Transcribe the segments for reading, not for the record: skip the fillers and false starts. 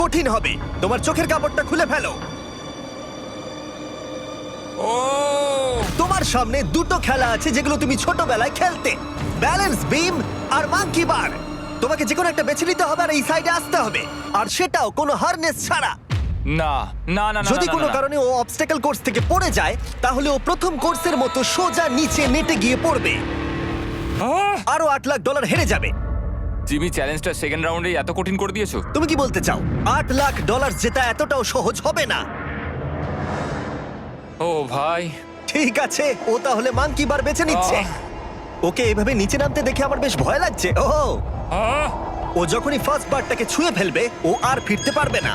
কঠিন হবে। তোমার চোখের কাপড়টা খুলে ফেলো। ও তোমার সামনে দুটো খেলা আছে যেগুলো তুমি ছোটবেলায় খেলতে, ব্যালেন্স বিম আর মাঙ্কি বার। তোমাকে যে কোনো একটা বেছে নিতে হবে আর এই সাইডে আসতে হবে, আর সেটাও কোনো হারনেস ছাড়া। না না না না যদি না, কোনো না, না। কারণে ও অবস্টাকেল কোর্স থেকে পড়ে যায়, তাহলে ও প্রথম কোর্সের মতো সোজা নিচে নেটে গিয়ে পড়বে, আহ! আরো $8 লাখ হেরে যাবে। জিমি চ্যালেঞ্জটা সেকেন্ড রাউন্ডে এত কঠিন করে দিয়েছো। তুমি কি বলতে চাও $8 লাখ জেতা এতটাও সহজ হবে না? ও ভাই ঠিক আছে, ও তাহলে মাঙ্কি বার বেছে নিচ্ছে। ওকে এভাবে নিচে নামতে দেখে আমার বেশ ভয় লাগছে। ও আহ! ও যখনই ফার্স্ট বারটাকে ছুঁয়ে ফেলবে, ও আর ফিরতে পারবে না।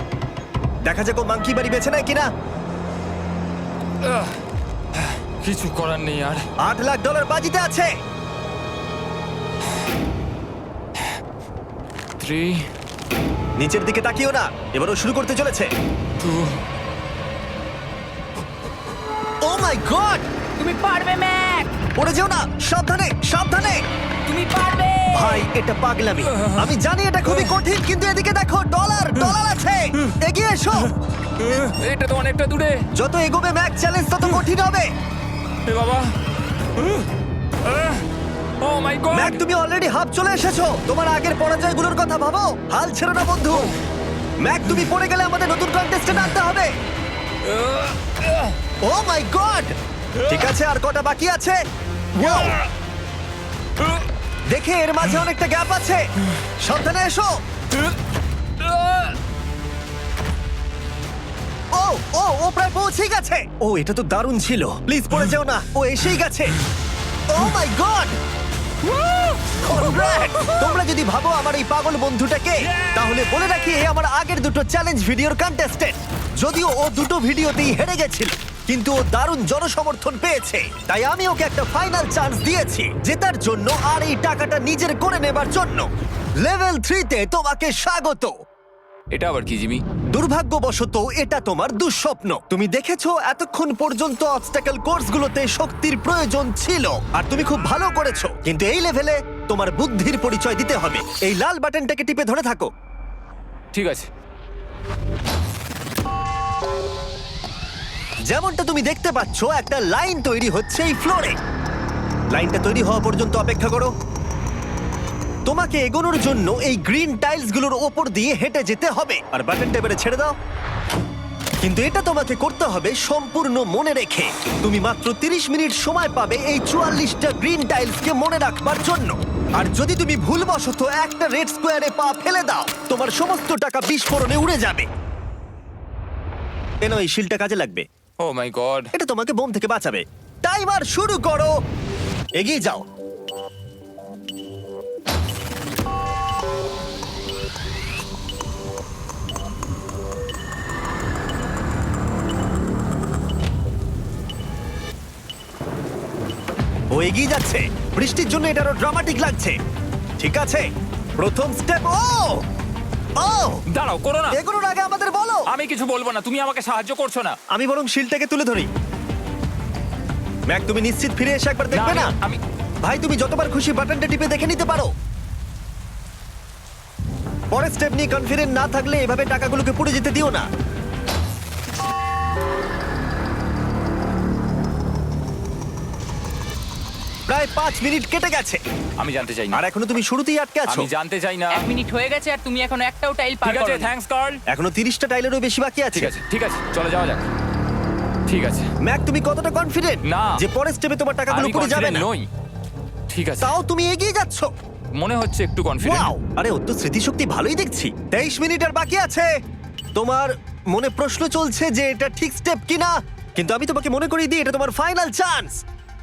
দেখা যাক ও মাঙ্কি বাড়ি বেছে নেয় কিনা। আহ! কিছু করার নেই আর। $8 লাখ বাজিতে আছে। 3 নিচের দিকে তাকিও না, এবারও শুরু করতে চলেছে। 2 ও মাই গড! তুমি পারবে ম্যাক, পড়ে যেও না, সাবধানে সাবধানে। তুমি পারবে। ভাই এটা পাগলামি, আমি জানি এটা খুবই কঠিন, কিন্তু এদিকে দেখো, ডলার আছে। এগিয়ে এসো। এটা তো অনেকটা দূরে। যত এগোবে ম্যাক চ্যালেঞ্জ তত কঠিন হবে। এ বাবা ও মাই গড ম্যাক তুমি অলরেডি হাফ চলে এসেছো। তোমার আগের পরাজয়গুলোর কথা ভাবো, হাল ছেড়ো না বন্ধু। ম্যাক তুমি পড়ে গেলে আমাদের নতুন কন্টেস্টেন্ট আনতে হবে। ও মাই গড! ঠিক আছে, আর কটা বাকি আছে? Wow! দেখে এর মাঝে অনেকটা গ্যাপ আছে। সাবধানে এসো। ও ও ও প্রায় পৌঁছে গেছে। ও এটা তো দারুণ ছিল। প্লিজ পড়ে যেও না, ও এসেই গেছে। ও মাই গড! তোমরা যদি ভাবো আমার এই পাগল বন্ধুটাকে, তাহলে বলে রাখি এ আমার আগের দুটো চ্যালেঞ্জ ভিডিওর কন্টেস্টেন্ট। যদিও ও দুটো ভিডিওতেই হেরে গেছিল, কিন্তু ও দারুণ জনসমর্থন পেয়েছে, তাই আমি ওকে একটা ফাইনাল চান্স দিয়েছি জেতার জন্য আর এই টাকাটা নিজের করে নেবার জন্য। লেভেল 3-তে তোমাকে স্বাগত। এটা আবার কি জিমি? দুর্ভাগ্যবশত এটা তোমার দুঃস্বপ্ন। তুমি দেখেছো এতক্ষণ পর্যন্ত অবস্টাকেল কোর্সগুলোতে শক্তির প্রয়োজন ছিল, আর তুমি খুব ভালো করেছো, কিন্তু এই লেভেলে তোমার বুদ্ধির পরিচয় দিতে হবে। এই লাল বাটনটাকে টিপে ধরে থাকো। ঠিক আছে। যেমনটা তুমি দেখতে পাচ্ছ, একটা লাইন তৈরি হচ্ছে এই ফ্লোরে। লাইনটা তৈরি হওয়া পর্যন্ত অপেক্ষা করো। তোমাকে এগোনোর জন্য এই গ্রিন টাইলসগুলোর ওপর দিয়ে হেঁটে যেতে হবে, আর বাটনটা এবারে ছেড়ে দাও। কিন্তু এটা তোমাকে করতে হবে সম্পূর্ণ মনে রেখে। তুমি মাত্র 30 মিনিট সময় পাবে এই 44টা গ্রিন টাইলসকে মনে রাখবার জন্য। আর যদি তুমি ভুলবশত একটা রেড স্কোয়ারে পা ফেলে দাও, তোমার সমস্ত টাকা বিস্ফোরণে উড়ে যাবে। এই শিলটা কাজে লাগবে। ও মাই গড এটা তোমাকে বোম থেকে বাঁচাবে। টাইমার শুরু করো, এগিয়ে যাও। ও এগিয়ে যাচ্ছে। বৃষ্টির জন্য এটা আরো ড্রামাটিক লাগছে। ঠিক আছে, প্রথম স্টেপ। ও ও দাঁড়াও, করো না। এগুলোর আগে আমাদের বলো। আমি কিছু বলবো না, তুমি আমাকে সাহায্য করছো না। আমি বরং শিলটাকে তুলে ধরি। ম্যাক তুমি নিশ্চিত ফিরে এসে একবার দেখবে না? আমি ভাই তুমি যতবার খুশি বাটনটা টিপে দেখে নিতে পারো। পরের স্টেপ নিয়ে কনফিডেন্ট না থাকলে এভাবে টাকাগুলোকে পুড়ে যেতে দিও না। প্রায় 5 মিনিট কেটে গেছে, আমি জানতে চাই না। আর এখনো তুমি শুরুতেই আটকে আছো। আমি জানতে চাই না। 1 মিনিট হয়ে গেছে আর তুমি এখনো একটাও টাইল পার ঠিক আছে, করোনি। Thanks Carl. এখনো 30টা টাইলেরও বেশি বাকি আছে। ঠিক আছে ঠিক আছে, চলে যাওয়া যাক। ঠিক আছে। ম্যাক তুমি কতটা কনফিডেন্ট না। যে পরের স্টেপে তোমার টাকাগুলো আমি পুড়ে যাবে confident না? নই। ঠিক আছে, তাও তুমি এগিয়ে যাচ্ছ। মনে হচ্ছে একটু কনফিডেন্ট। ওয়াও, আরে ওর তো স্মৃতিশক্তি ভালোই দেখছি। 23 মিনিট আর বাকি আছে। তোমার মনে প্রশ্ন চলছে যে এটা ঠিক স্টেপ কিনা, কিন্তু আমি তোমাকে মনে করিয়ে দিই এটা তোমার ফাইনাল চান্স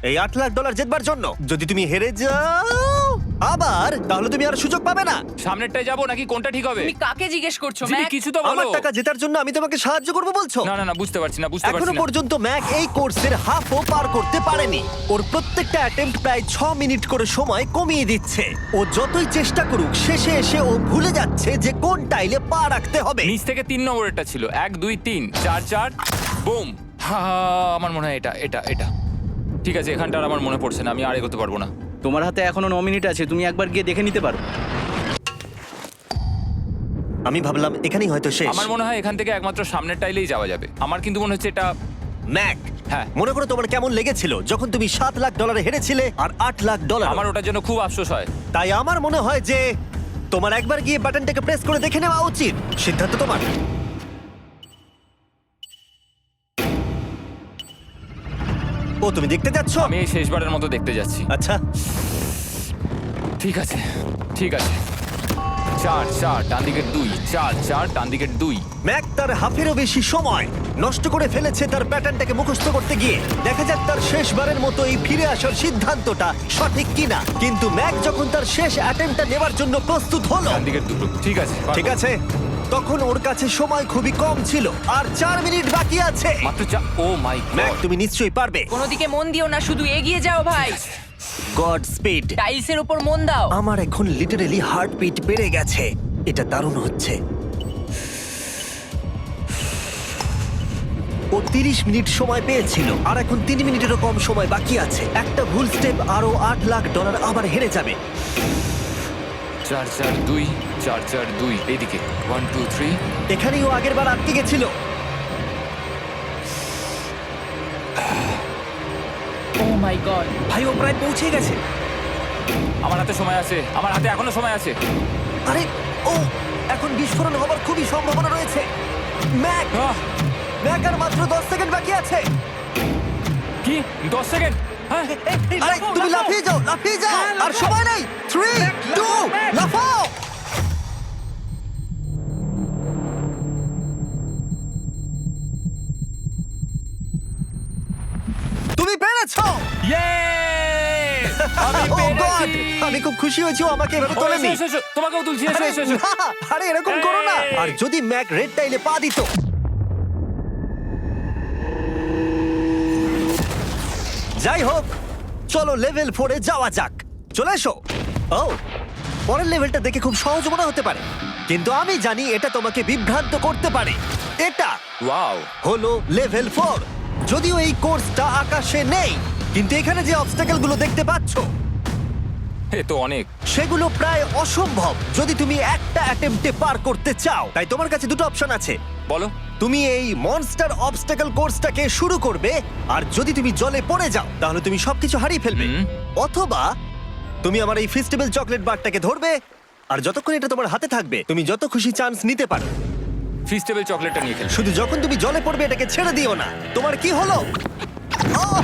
এই $8 লাখ জেতবার জন্য। যদি তুমি হেরে যাও আবার, তাহলে তুমি আর সুযোগ পাবে না। সামনেরটায় যাবো নাকি কোনটা ঠিক হবে? তুমি কাকে জিজ্ঞেস করছো জিমি, ম্যাক? কিছু তো আমার বলো। টাকা জেতার জন্য আমি তোমাকে সাহায্য করব বলছো? না না না, বুঝতে পারছি না, বুঝতে এখনো পারছি না। পর্যন্ত ম্যাক এই কোর্সের হাফও পার করতে পারেনি। ওর প্রত্যেকটা অ্যাটেম্প্ট প্রায় 6 মিনিট করে সময় কমিয়ে দিচ্ছে। ও যতই চেষ্টা করুক, শেষে এসে ও ভুলে যাচ্ছে যে কোন টাইলে পা রাখতে হবে। নিচ থেকে 3 নম্বরেরটা ছিল 1 2 3 4 4 বুম। আমার মনে হয় এটা এটা এটা ঠিক আছে। এখানটা আর আমার মনে পড়ছে না, আমি আর এগোতে পারবো না। তোমার হাতে এখনো 9 মিনিট আছে, তুমি একবার গিয়ে দেখে নিতে পারো। আমি ভাবলাম এখানেই হয়তো শেষ। আমার মনে হয় এখান থেকে একমাত্র সামনের টাইলেই যাওয়া যাবে। আমার কিন্তু মনে হচ্ছে এটা ম্যাক, হ্যাঁ। মনে করো তোমার কেমন লেগেছিল যখন তুমি $7 লাখ হেরেছিলে আর $8 লাখ? আমার ওটার জন্য খুব আফসোস হয়। তাই আমার মনে হয় যে তোমার একবার গিয়ে বাটনটাকে প্রেস করে দেখে নেওয়া উচিত। সিদ্ধান্ত তোমার। ও, তুমি দেখতে যাচ্ছ? আমি এই শেষবারের মতো দেখতে যাচ্ছি। আচ্ছা, ঠিক আছে, ঠিক আছে। 4 4 ডান দিকের 2, 4 4 ডান দিকের 2। ম্যাক তার হাফেরও বেশি সময় নষ্ট করে ফেলেছে তার প্যাটার্নটাকে মুখস্থ করতে গিয়ে। দেখা যাক তার শেষবারের মতো এই ফিরে আসার সিদ্ধান্তটা সঠিক কিনা। কিন্তু ম্যাক যখন তার শেষ অ্যাটেম্পটা নেবার জন্য প্রস্তুত হলো, ডান দিকের 2, ঠিক আছে, ঠিক আছে, তখন ওর কাছে সময় খুবই কম ছিল আর 4 মিনিট বাকি আছে। মাত্র 4। ও মাই ম্যাক, গড। তুমি নিশ্চয়ই পারবে। কোনো দিকে মন দিও না, শুধু এগিয়ে যাও ভাই। God speed. টাইলসের উপর মন দাও। আমার এখন লিটারালি হার্টবিট বেড়ে গেছে। এটা দারুণ হচ্ছে। ও 30 মিনিট সময় পেয়েছিল আর এখন 3 মিনিটেরও কম সময় বাকি আছে। একটা ভুল স্টেপ আরো $8 লাখ আবার হেরে যাবে। 4 4 2 4 4 2 এইদিকে 1 2 3। এখানেই ও আগের বার আটকে গেছিল। ও মাই গড। ভাই, ও প্রায় পৌঁছে গেছে। আমার হাতে সময় আছে, আমার হাতে এখনো সময় আছে। আরে, ও এখন বিস্ফোরণ হবার খুবই সম্ভাবনা রয়েছে। ম্যাক, আহ, ম্যাক আর মাত্র 10 সেকেন্ড বাকি আছে। কি 10 সেকেন্ড? হ্যাঁ, আরে, তুমি লাফিয়ে যাও, লাফিয়ে যাও। আর সময় নেই। 3 2 লাফাও। তুমি পেরেছো। Yay! আমি Oh God! পেরেছি। আমি খুব খুশি হয়েছি ও আমাকে এভাবে ও, তোলেনি। এসো, এসো, এসো। তোমাকেও তুলছি, এসো, আরে এসো, এসো। না, আরে এরকম করো না। এই। আর যদি ম্যাক রেড টাইলে পা দিত। যাই হোক, চলো লেভেল 4 এ যাওয়া যাক। চলে এসো। ও, পরের লেভেলটা দেখে খুব সহজ মনে হতে পারে, কিন্তু আমি জানি এটা তোমাকে বিভ্রান্ত করতে পারে। এটা ওয়াও, হলো লেভেল 4। যদিও এই কোর্সটা আকাশে নেই, কিন্তু এখানে যে অবস্টাকেল গুলো দেখতে পাচ্ছো এ তো অনেক। সেগুলো প্রায় অসম্ভব যদি তুমি একটা অ্যাটেম্পটে পার করতে চাও। তাই তোমার কাছে দুটো অপশন আছে। বলো। তুমি এই মনস্টার অবস্টাকেল কোর্সটাকে শুরু করবে, আর যদি তুমি জলে পড়ে যাও তাহলে তুমি সবকিছু হারিয়ে ফেলবে। হুম। অথবা তুমি আমার এই ফেস্টিভ্যাল চকলেট বারটাকে ধরবে, আর যতক্ষণ এটা তোমার হাতে থাকবে তুমি যত খুশি চান্স নিতে পারো। ফিস্টেবল চকলেটটা নিয়ে খেলছি। শুধু যখন তুমি জলে পড়বে এটাকে ছেড়ে দিও না। তোমার কি হলো? ওহ!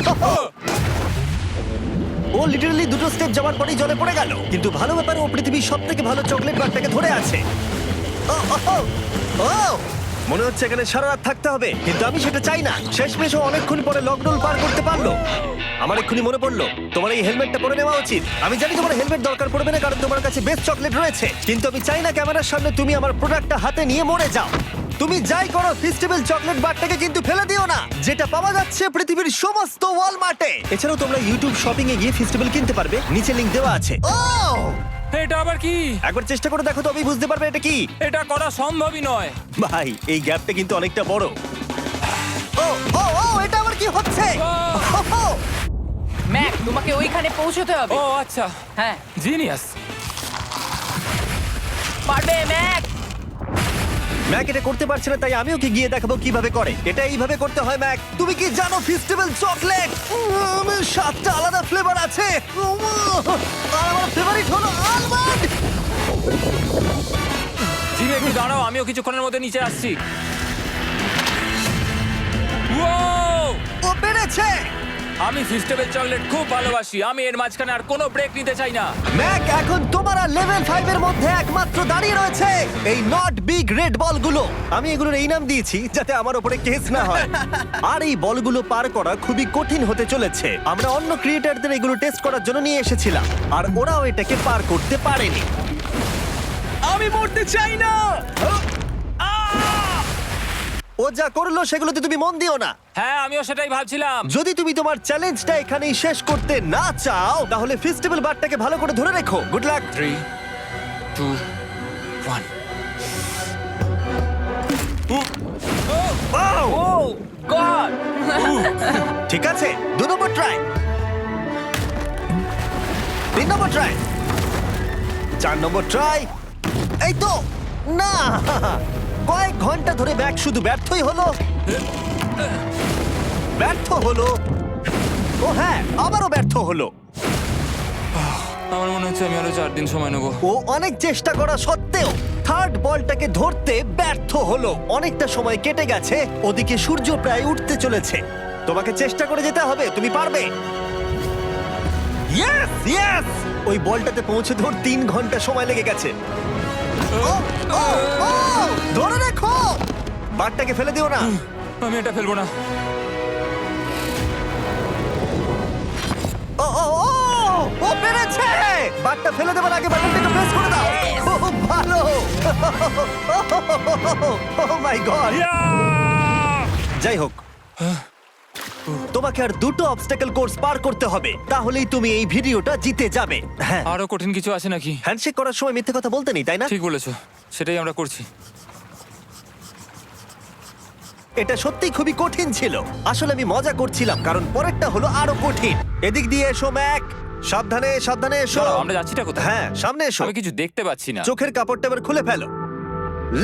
ও লিটারালি দুটো স্টেপ যাওয়ার পরেই জলে পড়ে গেল। কিন্তু ভালো ব্যাপার, ও পৃথিবীর সবথেকে ভালো চকলেট বারটাকে ধরে আছে। ও, ও, ও, ও! মনে হচ্ছে এখানে সারা রাত থাকতে হবে, কিন্তু আমি সেটা চাই না। শেষমেশ ও অনেকক্ষণ পরে লকডাউন পার করতে পারলো। আমার এক্ষুনি মনে পড়লো তোমার এই হেলমেটটা পরে নেওয়া উচিত। আমি জানি তোমার হেলমেট দরকার পড়বে না, কারণ তোমার কাছে বেস্ট চকলেট রয়েছে, কিন্তু আমি চাই না ক্যামেরার সামনে তুমি আমার প্রোডাক্টটা হাতে নিয়ে মরে যাও। তুমি যাই করো, ফেস্টিভ্যাল চকলেট বারটাকে কিন্তু ফেলে দিও না, যেটা পাওয়া যাচ্ছে পৃথিবীর সমস্ত ওয়ালমার্টে। এছাড়াও তোমরা ইউটিউব শপিং এ গিয়ে ফেস্টিভ্যাল কিনতে পারবে, নিচে লিংক দেওয়া আছে। ও, এটা আবার কি? একবার চেষ্টা করে দেখো, তবেই বুঝতে পারবে এটা কি। এটা করা সম্ভবই নয়। ভাই, এই গ্যাপটা কিন্তু অনেকটা বড়। ও ও ও, এটা আবার কি হচ্ছে? ও, ম্যাক, তোমাকে ওইখানে পৌঁছতে হবে। ও আচ্ছা, হ্যাঁ, জিনিয়াস। পারবে ম্যাক। ম্যাক এটা করতে পারছে না, তাই আমি ওকে গিয়ে দেখাবো কিভাবে করে। এটা এইভাবে করতে হয় ম্যাক। তুমি কি জানো ফেস্টিভ্যাল চকলেট 7টা আলাদা ফ্লেভার আছে? আর আমার ফেভারিট হলো আলমন্ড। জিমি একটু দাঁড়াও, আমিও কিছুক্ষণের মধ্যে নিচে আসছি। Wow! ও পেরেছে। আমি ফিস্টেবল চকলেট খুব ভালোবাসি। আমি এর মাঝখানে আর কোনো ব্রেক নিতে চাই না। ম্যাক এখন তোমার আর লেভেল 5 এর মধ্যে একমাত্র দাঁড়িয়ে রয়েছে এই নট বিগ রেড বলগুলো। আমি এগুলোর এই নাম দিয়েছি যাতে আমার উপরে কেস না হয়। আর এই বলগুলো পার করা খুবই কঠিন হতে চলেছে। আমরা অন্য ক্রিয়েটারদের এগুলো টেস্ট করার জন্য নিয়ে এসেছিলাম, আর ওরাও এটাকে পার করতে পারেনি। আমি মরতে চাই না। ও যা করলো সেগুলোতে তুমি মন দিও না। হ্যাঁ, আমিও সেটাই ভাবছিলাম। যদি তুমি তোমার চ্যালেঞ্জটা এখানেই শেষ করতে না চাও, তাহলে ফেস্টিভ্যাল বারটাকে ভালো করে ধরে রেখো। Good luck. 3 2 1। ও গড। ঠিক আছে, 2 নম্বর ট্রাই, 3 নম্বর ট্রাই, 4 নম্বর ট্রাই। এই তো না কয়েক ঘন্টা ধরে ব্যাগ শুধু ব্যর্থই হলো, ব্যর্থ হলো, ও হ্যাঁ আবারও ব্যর্থ হলো। আমার মনে হচ্ছে আমি আরো 4 দিন সময় নেবো। ও অনেক চেষ্টা করা সত্ত্বেও থার্ড বলটাকে ধরতে ব্যর্থ হলো। অনেকটা সময় কেটে গেছে, ওদিকে সূর্য প্রায় উঠতে চলেছে। তোমাকে চেষ্টা করে যেতে হবে, তুমি পারবে। ইয়েস ইয়েস, ওই বলটাতে পৌঁছতে ওর 3 ঘন্টা সময় লেগে গেছে। ও, ও, ও, ধরে রাখো, বারটাকে ফেলে দিও না। আমি এটা ফেলবো না। ও ও ও, ও পেরেছে। বারটা ফেলে দেবার আগে বাটনটাকে প্রেস করে দাও। খুব ভালো। ও মাই গড। যাই হোক, তোমাকে আর 2টো অবস্টাকেল কোর্স পার করতে হবে, তাহলেই তুমি এই ভিডিওটা জিতে যাবে। হ্যাঁ, আরো কঠিন কিছু আছে নাকি? হ্যান্ডশেক করার সময় মিথ্যে কথা বলতে নেই, তাই না? ঠিক বলেছো, সেটাই আমরা করছি। এটা সত্যি খুবই কঠিন ছিল। আসলে আমি মজা করছিলাম, কারণ পরেরটা হলো আরো কঠিন। এদিক দিয়ে এসো ম্যাক, সাবধানে সাবধানে এসো। দাঁড়াও, আমরা যাচ্ছিটা কোথায়? হ্যাঁ, সামনে এসো। আমি কিছু দেখতে পাচ্ছি না। চোখের কাপড়টা এবার খুলে ফেলো।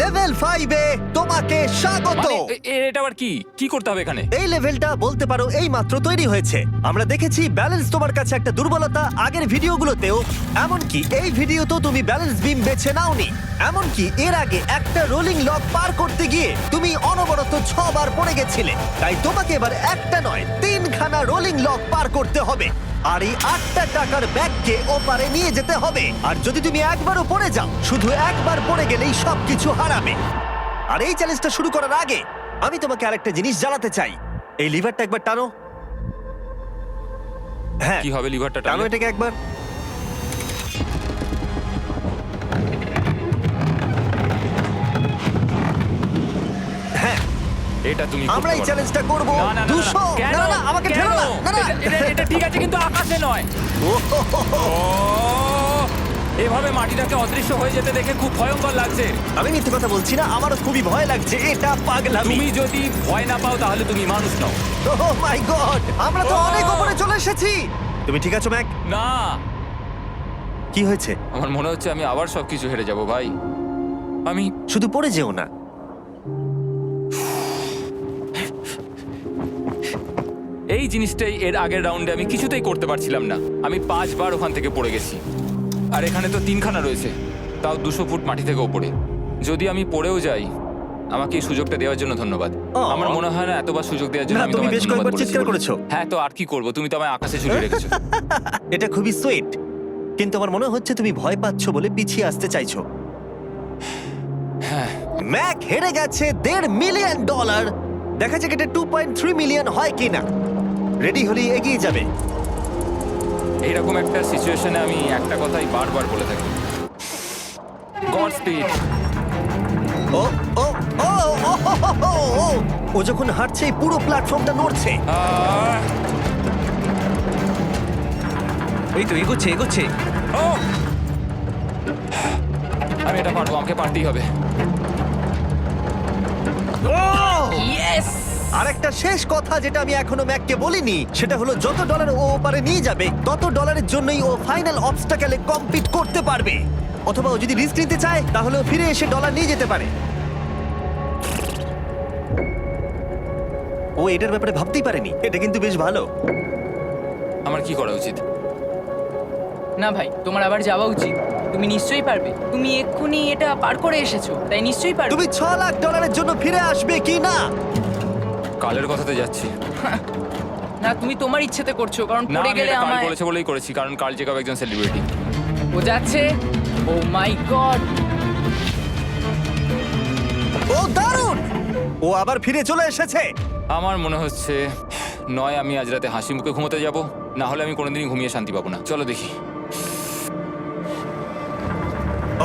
লেভেল 5 এ তোমাকে স্বাগত। মানে, এটা আবার কি কি করতে হবে এখানে? এই লেভেলটা বলতে পারো এই মাত্র তৈরি হয়েছে। আমরা দেখেছি ব্যালেন্স তোমার কাছে একটা দুর্বলতা আগের ভিডিওগুলোতেও, এমনকি এই ভিডিওতেও তুমি ব্যালেন্স বিম বেছে নাওনি। এমনকি এর আগে একটা রোলিং লক পার করতে গিয়ে তুমি অনবরত 6 বার পড়ে গেছিলে। তাই তোমাকে এবার একটা নয় 3খানা রোলিং লক পার করতে হবে। আর এই 8টা টাকার ব্যাগকে ওপারে নিয়ে যেতে হবে। আর যদি তুমি একবারও পড়ে যাও, শুধু একবার পড়ে গেলেই সবকিছু হারাবে। আর এই চ্যালেঞ্জটা শুরু করার আগে আমি তোমাকে আরেকটা জিনিস জানাতে চাই। এই লিভারটা একবার টানো। হ্যাঁ, কি হবে লিভারটা টানো টানলে? এটাকে একবার। হ্যাঁ, এটা তুমি আমরা এই করতে পারো। চ্যালেঞ্জটা করব। না, না, না, না, 200 কেন? না না আমাকে কেন? ঠেলো না। না না এটা ঠিক আছে, কিন্তু আকাশে নয়। ও, এভাবে মাটিটাকে অদৃশ্য হয়ে যেতে দেখে খুব ভয়ঙ্কর লাগছে। আমি মিথ্যে কথা বলছি না, আমারও খুবই ভয় লাগছে। এটা পাগলামি। তুমি যদি ভয় না পাও তাহলে তুমি মানুষ নও। ওহ মাই গড, আমরা তো Oh! অনেক উপরে চলে এসেছি। তুমি ঠিক আছো ম্যাক? না, কি হয়েছে? আমার মনে হচ্ছে আমি আবার সবকিছু হেরে যাব ভাই। আমি শুধু পড়ে যেও না। এই জিনিসটাই এর আগের রাউন্ডে আমি কিছুতেই করতে পারছিলাম না। আমি 5 বার ওখান থেকে পড়ে গেছি। আর এখানে তো 3খানা রয়েছে, তাও 200 ফুট মাটি থেকে ওপরে। যদি আমি পড়েও যাই, আমাকে এই সুযোগটা দেওয়ার জন্য ধন্যবাদ। আমার মনে হয় না এতবার সুযোগ দেওয়ার জন্য না, আমি তুমি তোমায় বেশ ধন্যবাদ কয়েকবার বলেছি চিৎকার বলে। করেছো। হ্যাঁ, তো আর কি করব, তুমি তো আমায় আকাশে ঝুলিয়ে রেখেছো। এটা খুবই সুইট, কিন্তু আমার মনে হচ্ছে তুমি ভয় পাচ্ছ বলে পিছিয়ে আসতে চাইছো। হ্যাঁ, ম্যাক হেরে গেছে $1.5 মিলিয়ন। দেখা যাক এটা 2.3 মিলিয়ন হয় কিনা। রেডি হলেই এগিয়ে যাবে। এইরকম একটা সিচুয়েশনে আমি একটা কথাই বারবার বলে থাকি, গড স্পিড। ও ও ও ও, ও, ও, ও যখন হাঁটছে এই পুরো প্ল্যাটফর্মটা নড়ছে। এই তো এগোচ্ছে এগোচ্ছে। আমি এটা পারবো, আমাকে পারতেই হবে। ইয়েস! আর একটা শেষ কথা যেটা আমি এখনো ম্যাককে বলিনি, সেটা হলো যত ডলার ও ওপারে নিয়ে যাবে তত ডলারের জন্যই ও ফাইনাল অবস্টাকেলে কমপ্লিট করতে পারবে। অথবা ও যদি রিস্ক নিতে চায় তাহলে ও ফিরে এসে ডলার নিয়ে যেতে পারে। ও এটার ব্যাপারে ভাবতেই পারেনি। এটা কিন্তু বেশ ভালো। আমার কি করা উচিত? না ভাই, তোমার আবার যাওয়া উচিত। তুমি নিশ্চয়ই পারবে। তুমি এক্ষুনি এটা পার করে এসেছো, তাই নিশ্চয়ই পারবে। তুমি $6 লাখ জন্য ফিরে আসবে কি না? কালের কথাতে যাচ্ছি। না, তুমি তোমার ইচ্ছেতে করছো, কারণ না, পড়ে আমি গেলে এটা কাল আমায়। বলেছে বলেই করেছি, কারণ কাল জেকাব একজন সেলিব্রিটি। ও যাচ্ছে। ও মাই গড! ও দারুণ! ও আবার ফিরে চলে এসেছে। আমার মনে হচ্ছে নয় আমি আজ রাতে হাসি মুখে ঘুমোতে যাব, না হলে আমি কোনোদিনই ঘুমিয়ে শান্তি পাবো না। চলো দেখি।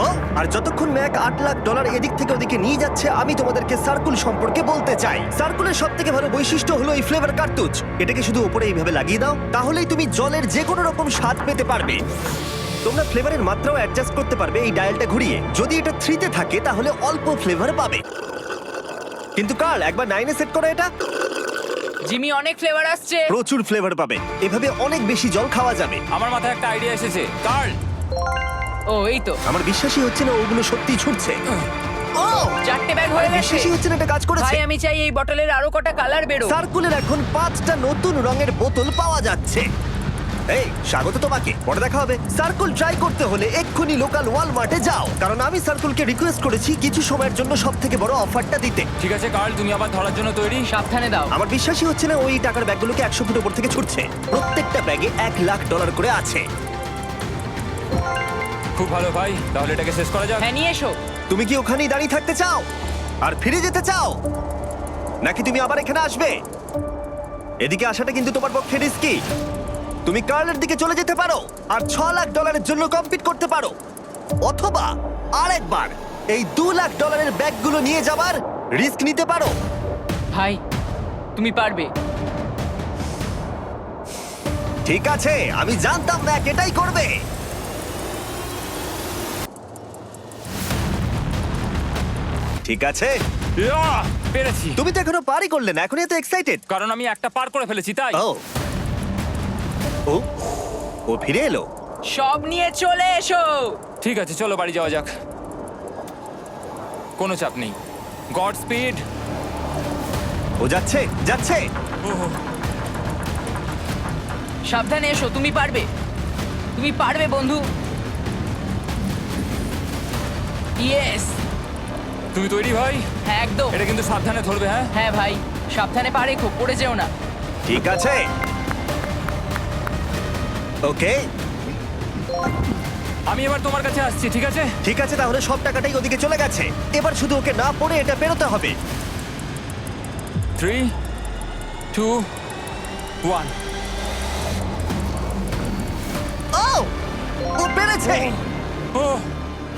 ও, আর যতক্ষণ ম্যাক $8 লাখ এদিক থেকে ওদিকে নিয়ে যাচ্ছে, আমি তোমাদেরকে সার্কুল সম্পর্কে বলতে চাই। সার্কুলের সবথেকে ভালো বৈশিষ্ট্য হলো এই ফ্লেভার কার্তুজ। এটাকে শুধু উপরে এইভাবে লাগিয়ে দাও, তাহলেই তুমি জলের যে কোনো রকম স্বাদ পেতে পারবে। তোমরা ফ্লেভারের মাত্রাও অ্যাডজাস্ট করতে পারবে এই ডায়ালটা ঘুরিয়ে। যদি এটা 3 তে থাকে তাহলে অল্প ফ্লেভার পাবে, কিন্তু কাল একবার 9 এ সেট করো এটা। জিমি, অনেক ফ্লেভার আসছে। প্রচুর ফ্লেভার পাবে, এভাবে অনেক বেশি জল খাওয়া যাবে। আমার মাথায় একটা আইডিয়া এসেছে, কার্ল। ও এই তো। আমার বিশ্বাসই হচ্ছে না ওগুলো সত্যিই ছুটছে। চারটে ব্যাগ হয়ে গেছে। বিশ্বাসই হচ্ছে না এটা কাজ করেছে। ভাই আমি চাই এই বটলের আরো কটা কালার বেরো। সার্কুলের এখন 5টা নতুন রঙের বোতল পাওয়া যাচ্ছে। এই স্বাগত তোমাকে, পরে দেখা হবে। সার্কুল ট্রাই করতে হলে এক্ষুনি লোকাল ওয়ালমার্টে যাও, কারণ আমি সার্কুলকে রিকোয়েস্ট করেছি কিছু সময়ের জন্য সবথেকে বড় অফারটা দিতে। ঠিক আছে কার্ল, তুমি আবার ধরার জন্য তৈরি? সাবধানে দাও। আমার বিশ্বাসই হচ্ছে না ওই টাকার ব্যাগগুলোকে 100 ফুট উপর থেকে ছুটছে। প্রত্যেকটা ব্যাগে $1,00,000 করে আছে। খুব ভালো ভাই, তাহলে এটাকে শেষ করা যাক। হ্যাঁ নিয়ে এসো। তুমি কি ওখানেই দাঁড়িয়ে থাকতে চাও আর ফিরে যেতে চাও, নাকি তুমি আবার এখানে আসবে? এদিকে আসাটা কিন্তু তোমার পক্ষে রিস্কি। তুমি কার্লের দিকে চলে যেতে পারো আর $6,00,000 জন্য কম্পিট করতে পারো, অথবা আরেকবার এই $2,00,000 ব্যাগগুলো নিয়ে যাবার রিস্ক নিতে পারো। ভাই তুমি পারবে। ঠিক আছে, আমি জানতাম ম্যাক এটাই করবে। ঠিক আছে, ইয়াহ! পেরেছি, তুমি তো এখনো পারই করলে না, এখনই এত এক্সাইটেড। কারণ আমি একটা পার করে ফেলেছি তাই। ও ও ও ফিরে এলো। সব নিয়ে চলে এসো। ঠিক আছে চলো বাড়ি যাওয়া যাক। কোনো চাপ নেই। God speed. ও যাচ্ছে যাচ্ছে। সাবধানে এসো, তুমি পারবে। তুমি পারবে বন্ধু। ইয়েস। তুমি তৈরি ভাই? হ্যাঁ একদম। এটা কিন্তু সাবধানে ধরবে, হ্যাঁ? হ্যাঁ ভাই সাবধানে পারে, খুব পড়ে যেও না। ঠিক আছে, ওকে আমি এবার তোমার কাছে আসছি, ঠিক আছে? ঠিক আছে, তাহলে সব টাকাটাই ওদিকে চলে গেছে। এবার শুধু ওকে না পড়ে এটা পেরোতে হবে। 3, 2, 1। ও ও পেরেছে। ও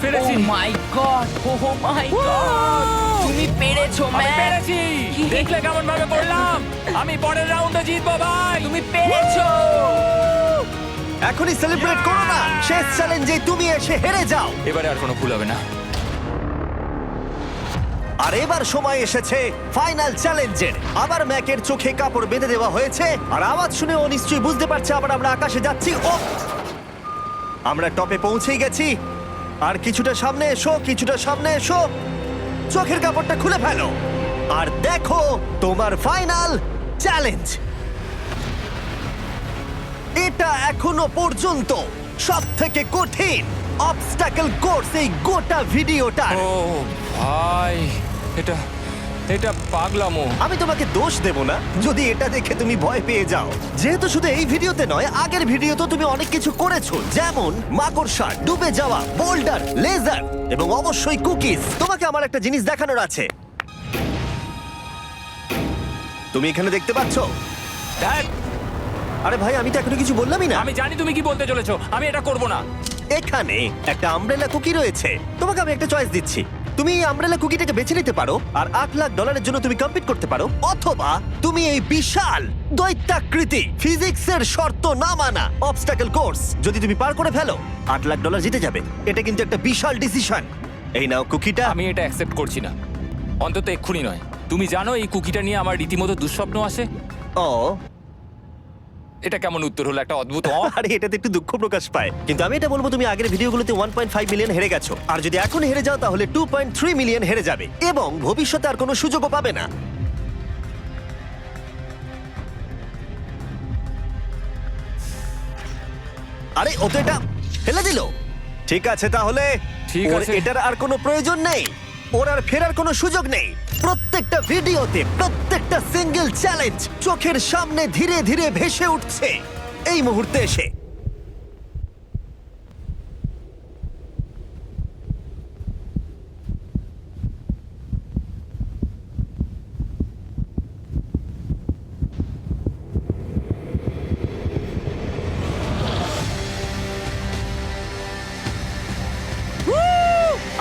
পেরেছি। ও মাই গড, ও মাই গড, তুমি পেরেছো আমি ম্যান। পেরেছি। দেখলে কেমন ভাবে করলাম? আমি পরের রাউন্ডে জিতবো ভাই। তুমি পেরেছো। এখনই সেলিব্রেট করো না, শেষ চ্যালেঞ্জে তুমি এসে হেরে যাও। এবারে আর কোনো ভুল হবে না। আর এবার সময় এসেছে ফাইনাল চ্যালেঞ্জের। আবার ম্যাকের চোখে কাপড় বেঁধে দেওয়া হয়েছে, আর আওয়াজ শুনে ও নিশ্চয়ই বুঝতে পারছে আবার আমরা আকাশে যাচ্ছি। ও আমরা টপে পৌঁছেই গেছি। আর কিছুটা সামনে এসো, কিছুটা সামনে এসো। চোখের কাপড়টা খুলে ফেলো আর দেখো তোমার ফাইনাল চ্যালেঞ্জ। এটা এখনো পর্যন্ত সবথেকে কঠিন অবস্টাকল কোর্স এই গোটা ভিডিওটা। ও ভাই, এটা এটা পাগলামো। আমি তোমাকে দোষ দেব না যদি এটা দেখে তুমি ভয় পেয়ে যাও, যেহেতু শুধু এই ভিডিওতে নয়, আগের ভিডিওতে তুমি অনেক কিছু করেছো, যেমন মাকড়সা, ডুবে যাওয়া, বোল্ডার, লেজার এবং অবশ্যই কুকিজ। তোমাকে আমার একটা জিনিস দেখানোর আছে। তুমি এখানে দেখতে পাচ্ছ? দেখ, আরে ভাই, আমি তো এখনো কিছু বললামই না। আমি জানি তুমি কি বলতে চলেছো। আমি এটা করব না। এখানে একটা আমব্রেলা কুকি রয়েছে। তোমাকে আমি একটা চয়েস দিচ্ছি, তুমি এই আমব্রেলা কুকিটাকে বেছে নিতে পারো আর $8,00,000 জন্য তুমি কম্পিট করতে পারো, অথবা তুমি এই বিশাল দৈত্যাকৃতি ফিজিক্সের শর্ত না মানা অবস্টাকল কোর্স যদি তুমি পার করে ফেলো, $8,00,000 জিতে যাবে। এটা কিন্তু একটা বিশাল ডিসিশন। এই নাও কুকিটা। আমি এটা অ্যাকসেপ্ট করছি না, অন্তত এক্ষুনি নয়। তুমি জানো এই কুকিটা নিয়ে আমার রীতিমতো দুঃস্বপ্ন আসে। ও এটা কেমন উত্তর হলো, একটা অদ্ভুত আরে এটাতে একটু দুঃখ প্রকাশ পায়, কিন্তু আমি এটা বলবো তুমি আগের ভিডিওগুলোতে 1.5 মিলিয়ন হেরে গেছো, আর যদি এখন হেরে যাও তাহলে 2.3 মিলিয়ন হেরে যাবে এবং ভবিষ্যতে আর কোনো সুযোগও পাবে না। আরে ও তো এটা ফেলে দিল। ঠিক আছে, তাহলে ঠিক ওর আছে। এটার আর কোনো প্রয়োজন নেই, ওর আর ফেরার কোনো সুযোগ নেই। প্রত্যেকটা ভিডিওতে প্রত্যেকটা সিঙ্গেল চ্যালেঞ্জ চোখের সামনে ধীরে ধীরে ভেসে উঠছে এই মুহূর্তে এসে।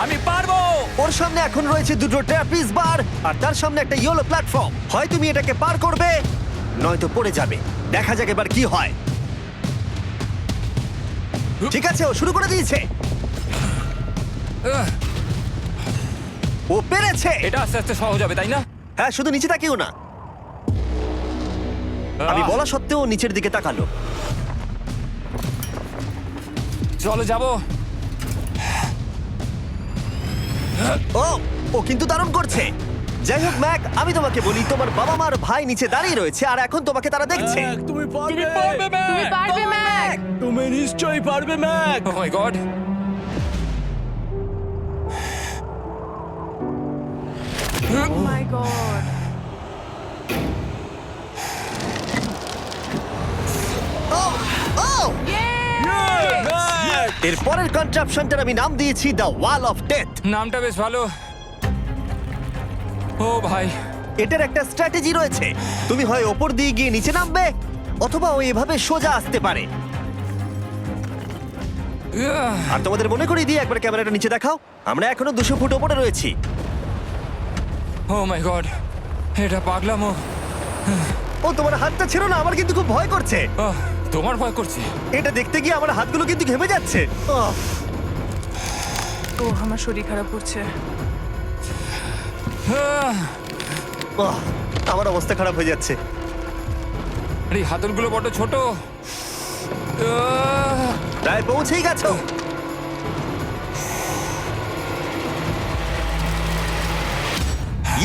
আমি পারবো। ওর সামনে এখন রয়েছে দুটো ট্র্যাপিজ বার আর তার সামনে একটা ইয়েলো প্ল্যাটফর্ম। হয় তুমি এটাকে পার করবে নয়তো পড়ে যাবে। দেখা যাক এবার কি হয়। ঠিক আছে, ও শুরু করে দিয়েছে। ও পেরেছে। এটা আস্তে আস্তে সহজ হবে, তাই না? হ্যাঁ, শুধু নিচে তাকিও না। আমি বলা সত্ত্বেও ও নিচের দিকে তাকালো। চলো যাবো। ও ও কিন্তু দারুণ করছে। যাই হোক ম্যাক, আমি তোমাকে বলি তোমার বাবা মার ভাই নিচে দাঁড়িয়ে রয়েছে আর এখন তোমাকে তারা দেখছে। ম্যাক, তুমি তুমি পারবে পারবে ম্যাক। তুমি নিশ্চয়ই পারবে ম্যাক। ও মাই গড। ও মাই গড। ও ও ম্যাক! এর পরের কনট্রাপশনটার আমি নাম দিয়েছি দ্য ওয়াল অফ ডেথ। নামটা বেশ ভালো। ও ভাই, এটার একটা স্ট্র্যাটেজি রয়েছে। তুমি হয় ওপর দিয়ে গিয়ে নিচে নামবে, অথবা ও এভাবে সোজা আসতে পারে। আর তোমাদের মনে করিয়ে দিয়ে একবার ক্যামেরাটা নিচে দেখাও। আমরা এখনো 200 ফুট ওপরে রয়েছি। ও মাই গড, এটা পাগলামো। ও তোমার হাতটা ছিল না, আমার কিন্তু খুব ভয় করছে। আহ, তোমার ভয় করছে? এটা দেখতে গিয়ে আমার হাতগুলো কিন্তু ঘেমে যাচ্ছে। আহ, ও আমার শরীর খারাপ করছে। আহ, আহ, আমার অবস্থা খারাপ হয়ে যাচ্ছে। আরে এই হাতলগুলো বড় ছোট। আহ, প্রায় পৌঁছেই গেছো।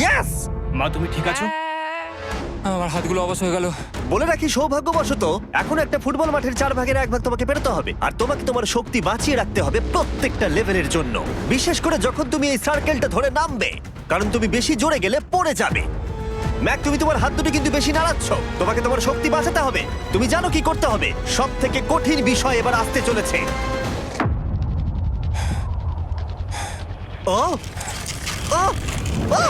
ইয়েস! মা, তুমি ঠিক আছো? আমার হাতগুলো অবশ হয়ে গেল। বলে রাখি, সৌভাগ্যবশত এখন একটা ফুটবল মাঠের 4 ভাগের 1 ভাগ তোমাকে পেরোতে হবে, আর তোমাকে তোমার শক্তি বাঁচিয়ে রাখতে হবে প্রত্যেকটা লেভেলের জন্য, বিশেষ করে যখন তুমি এই সার্কেলটা ধরে নামবে, কারণ তুমি বেশি জোরে গেলে পড়ে যাবে। ম্যাক, তুমি তোমার হাত দুটো কিন্তু বেশি নাড়াচ্ছ। তোমাকে তোমার শক্তি বাঁচাতে হবে। তুমি জানো কি করতে হবে। সব থেকে কঠিন বিষয় এবার আসতে চলেছে। ও ও ও!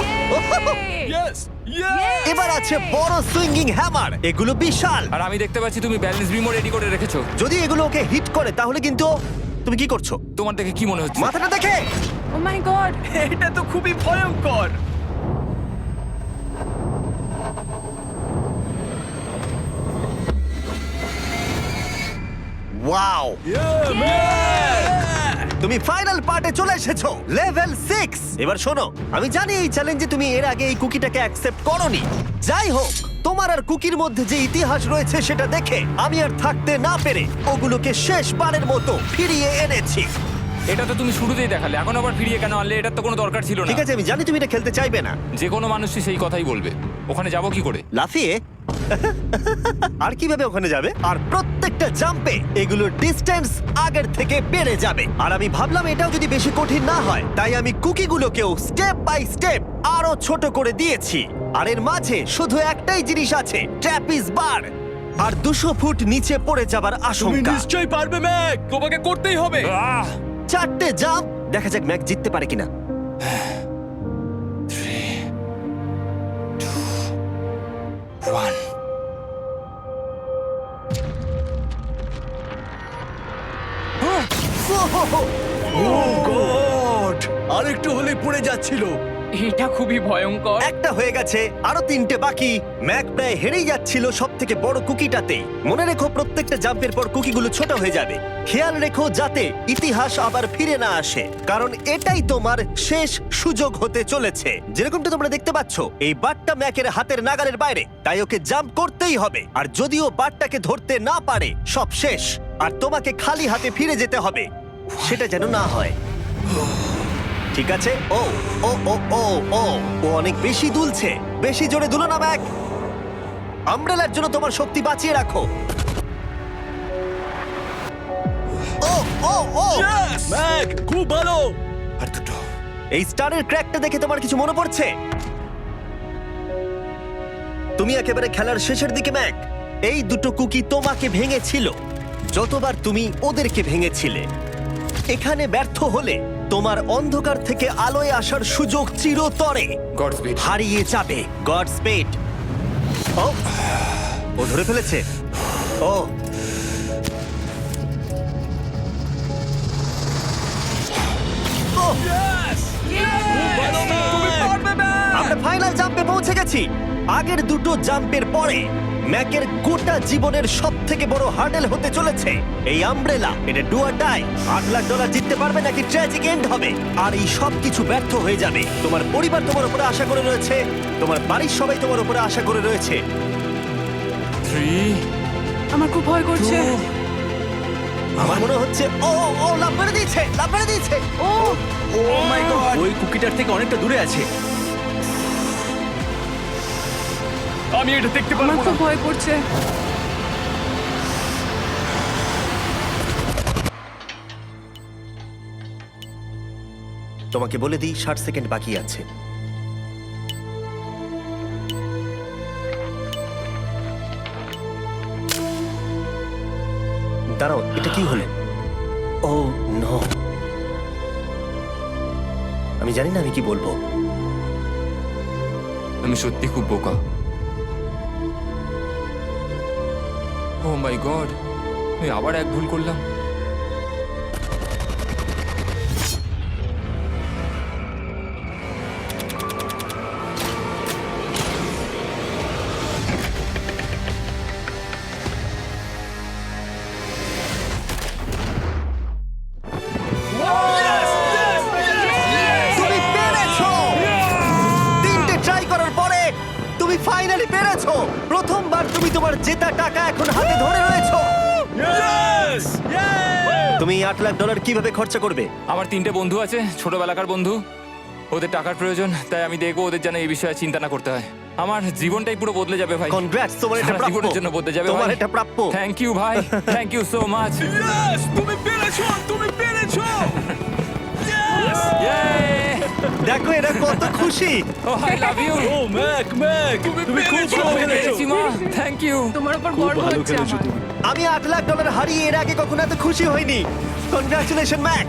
ইয়েস! ইয়েস! এবার আছে বড় সুইঙ্গিং হ্যামার। এগুলো বিশাল। আর আমি দেখতে পাচ্ছি তুমি ব্যালেন্স বিমও রেডি করে রেখেছো। যদি এগুলো ওকে হিট করে তাহলে কিন্তু তুমি কি করছো? তোমার দেখে কি মনে হচ্ছে? মাথাটা দেখে। ও মাই গড। এটা তো খুবই ভয়ঙ্কর। ওয়াও! ম্যাক! তুমি ফাইনাল পার্টে চলে এসেছো, লেভেল 6। এবার শোনো, আমি জানি এই চ্যালেঞ্জে তুমি এর আগে এই কুকিটাকে অ্যাকসেপ্ট করোনি। যাই হোক, তোমার আর কুকির মধ্যে যে ইতিহাস রয়েছে সেটা দেখে আমি আর থাকতে না পেরে ওগুলোকে শেষবারের মতো ফিরিয়ে এনেছি। এটা তো তুমি শুরুতেই দেখালে, এখন আবার ফিরিয়ে কেন আনলে? এটার তো কোনো দরকার ছিল না। ঠিক আছে, আমি জানি তুমি এটা খেলতে চাইবে না। যে কোনো মানুষই সেই কথাই বলবে। ওখানে যাব কি করে? লাফিয়ে? আর কিভাবে ওখানে যাবে? আর প্রত্যেকটা জাম্পে এগুলোর ডিস্টেন্স আগের থেকে বেড়ে যাবে। আর আমি ভাবলাম এটাও যদি বেশি কঠিন না হয়, তাই আমি কুকিগুলোকেও স্টেপ বাই স্টেপ আরো ছোট করে দিয়েছি। আর এর মাঝে শুধু একটাই জিনিস আছে, ট্র্যাপিজ বার। আর 200 ফুট নিচে পড়ে যাবার তুমি আশঙ্কা। নিশ্চয়ই পারবে ম্যাক, তোমাকে করতেই হবে। আহ! 4টে জাম্প। দেখা যাক ম্যাক জিততে পারে কিনা। 3, 2, 1. ওহ! ও গড! আরেকটু হলে পড়ে যাচ্ছিল। এটা খুবই ভয়ঙ্কর। একটা হয়ে গেছে, আরো 3টে বাকি। ম্যাক প্রায় হেরেই যাচ্ছিল সব থেকে বড় কুকিটাতে। মনে রেখো, প্রত্যেকটা জাম্পের পর কুকিগুলো ছোট হয়ে যাবে। খেয়াল রেখো যাতে ইতিহাস আবার ফিরে না আসে, কারণ এটাই তোমার শেষ সুযোগ হতে চলেছে। যেরকমটা তোমরা দেখতে পাচ্ছ, এই বারটা ম্যাকের হাতের নাগালের বাইরে, তাই ওকে জাম্প করতেই হবে। আর যদিও বারটাকে ধরতে না পারে, সব শেষ। আর তোমাকে খালি হাতে ফিরে যেতে হবে, সেটা যেন না হয়। ঠিক আছে। ও ও ও ও ও ও অনেক বেশি দুলছে। বেশি জোরে দুলো না ম্যাক। আমব্রেলার জন্য তোমার শক্তি বাঁচিয়ে রাখো। ও ও ও ম্যাক, খুব ভালো। আর দুটো। এই স্টারের ক্র্যাকটা দেখে তোমার কিছু মনে পড়ছে? তুমি একেবারে খেলার শেষের দিকে ম্যাক। এই দুটো কুকি তোমাকে ভেঙেছিল যতবার তুমি ওদেরকে ভেঙেছিলে। এখানে ব্যর্থ হলে তোমার অন্ধকার থেকে আলোয় আসার সুযোগ চিরতরে গড স্পিড। হারিয়ে যাবে। God speed. ও ও ধরে ফেলেছে। ও ও, আমরা ফাইনাল জাম্পে পৌঁছে গেছি। আগের দুটো জাম্পের পরে ম্যাকের গোটা জীবনের সব থেকে বড় হার্ডেল হতে চলেছে এই আমব্রেলা। এটা ডু অর ডাই। $8 লাখ জিততে পারবে নাকি ট্র্যাজিক এন্ড হবে। আর এই সব কিছু ব্যর্থ হয়ে যাবে। তোমার পরিবার তোমার উপরে আশা করে রয়েছে, তোমার বাড়ির সবাই তোমার উপরে আশা করে রয়েছে। 3, আমার খুব ভয় করছে। 2, আমার মনে হচ্ছে ও ও লাভ মেরে দিয়েছে, লাভ মেরে দিয়েছে। ও ও মাই গড, ওই কুকিটার থেকে অনেকটা দূরে আছে। আমি এটা দেখতে আমার পারবো না। খুব ভয় করছে। তোমাকে বলে দিই 60 সেকেন্ড বাকি আছে। দাঁড়াও, এটা কি হলো? ও নো, আমি জানি না আমি কি বলবো। আমি সত্যি খুব বোকা। ও মাই গড, আমি আবার এক ভুল করলাম। তুমি পেরেছো! 3টে ট্রাই করার পরে তুমি ফাইনালি পেরেছো। প্রথমবার তুমি তোমার জেতা টাকা এখন হাতে ধরে রয়েছো। Yes! তুমি $8 লাখ কিভাবে খরচা করবে? আমার 3টে বন্ধু আছে, ছোটবেলাকার বন্ধু। ওদের টাকার প্রয়োজন, তাই আমি দেখবো ওদের যেন এই বিষয়ে চিন্তা না করতে হয়। আমার জীবনটাই পুরো বদলে যাবে ভাই। কনগ্রাটস, তোমার এটা সারা প্রাপ্য। জীবনের জন্য বদলে যাবে তোমার ভাই। এটা প্রাপ্য। থ্যাংক ইউ ভাই, thank you so much. Yes! তুমি পেরেছো, তুমি পেরেছো। দেখো এরা কত খুশি। Oh I love you. Oh Mac, Mac, তুমি খুব ভালো খেলেছো। মা, থ্যাংক ইউ। তোমার উপর খুব গর্ব ভালো হচ্ছে খেলেছো আমার। তুমি। আমি $8 লাখ হারিয়ে এর আগে কখনো এত খুশি হইনি। Congratulation Mac.